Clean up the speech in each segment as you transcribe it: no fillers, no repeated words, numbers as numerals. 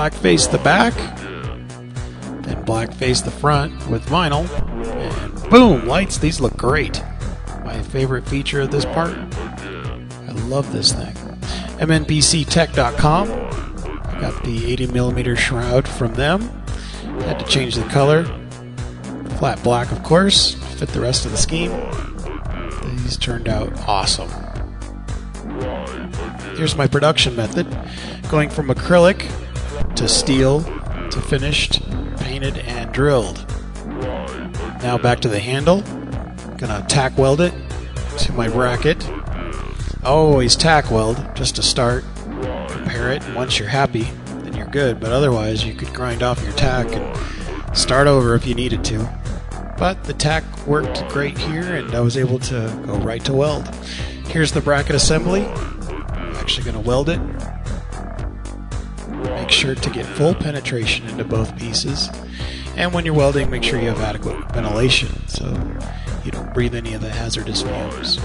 blackface the back, then blackface the front with vinyl, and boom, lights. These look great. My favorite feature of this part. I love this thing. MNPCtech.com. Got the 80mm shroud from them. Had to change the color. Flat black, of course. Fit the rest of the scheme. These turned out awesome. Here's my production method. Going from acrylic to steel to finished, painted, and drilled. Now back to the handle. Gonna tack weld it to my bracket. Always tack weld just to start. Compare it, and once you're happy, then you're good. But otherwise, you could grind off your tack and start over if you needed to. But the tack worked great here, and I was able to go right to weld. Here's the bracket assembly. I'm actually going to weld it. Make sure to get full penetration into both pieces. And when you're welding, make sure you have adequate ventilation so you don't breathe any of the hazardous fumes.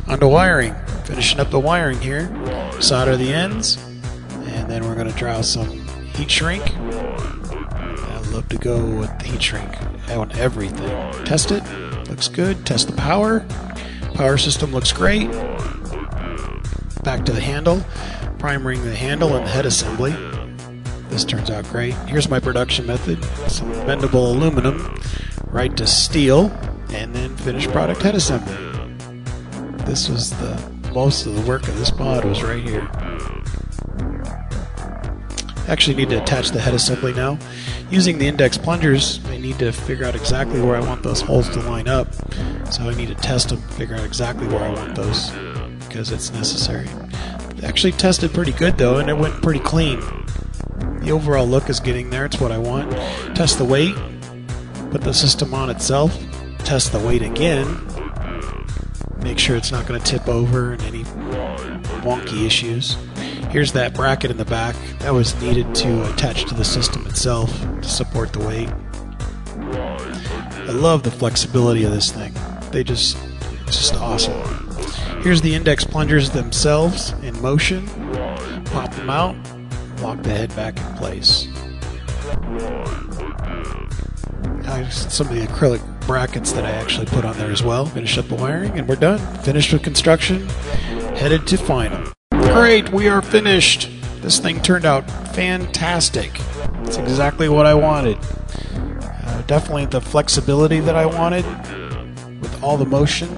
On to wiring. Finishing up the wiring here. Solder the ends, and then we're going to draw some heat shrink. I love to go with the heat shrink on everything. Test it. Looks good. Test the power. Power system looks great. Back to the handle. Primering the handle and the head assembly. This turns out great. Here's my production method. Some bendable aluminum right to steel, and then finished product head assembly. This was most of the work of this mod was right here. Actually need to attach the head assembly now. Using the index plungers, I need to figure out exactly where I want those holes to line up. So I need to test them, figure out exactly where I want those, because it's necessary. It actually tested pretty good though, and it went pretty clean. The overall look is getting there, it's what I want. Test the weight, put the system on itself, test the weight again, make sure it's not going to tip over and any wonky issues. Here's that bracket in the back. That was needed to attach to the system itself to support the weight. I love the flexibility of this thing. It's just awesome. Here's the index plungers themselves in motion. Pop them out, lock the head back in place. Some of the acrylic brackets that I actually put on there as well. Finish up the wiring and we're done. Finished with construction. Headed to final. Great, we are finished. This thing turned out fantastic. It's exactly what I wanted. Definitely the flexibility that I wanted with all the motion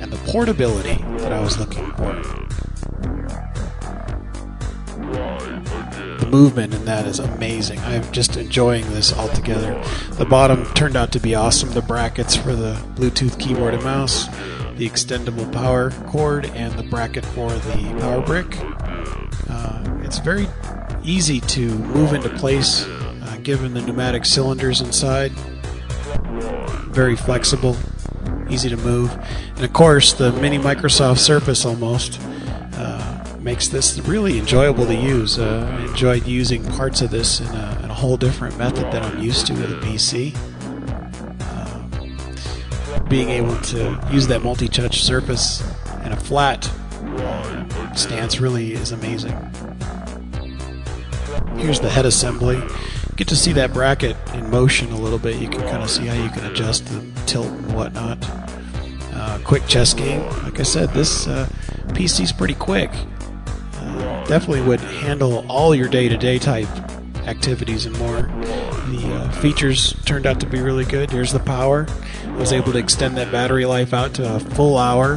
and the portability that I was looking for. The movement in that is amazing. I'm just enjoying this altogether. The bottom turned out to be awesome. The brackets for the Bluetooth keyboard and mouse, the extendable power cord, and the bracket for the power brick. It's very easy to move into place given the pneumatic cylinders inside. Very flexible, easy to move. And of course the mini Microsoft Surface almost makes this really enjoyable to use. I enjoyed using parts of this in a whole different method than I'm used to with a PC. Being able to use that multi-touch surface in a flat stance really is amazing. Here's the head assembly. Get to see that bracket in motion a little bit. You can kind of see how you can adjust the tilt and whatnot. Quick chess game. Like I said, this PC's pretty quick. Definitely would handle all your day-to-day type activities and more. The features turned out to be really good. Here's the power. I was able to extend that battery life out to a full hour,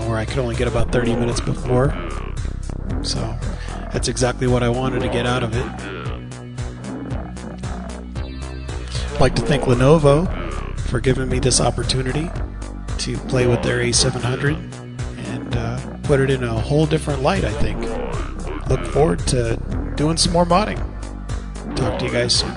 where I could only get about 30 minutes before. So that's exactly what I wanted to get out of it. I'd like to thank Lenovo for giving me this opportunity to play with their A700 and put it in a whole different light, I think. Look forward to doing some more modding. Talk to you guys soon.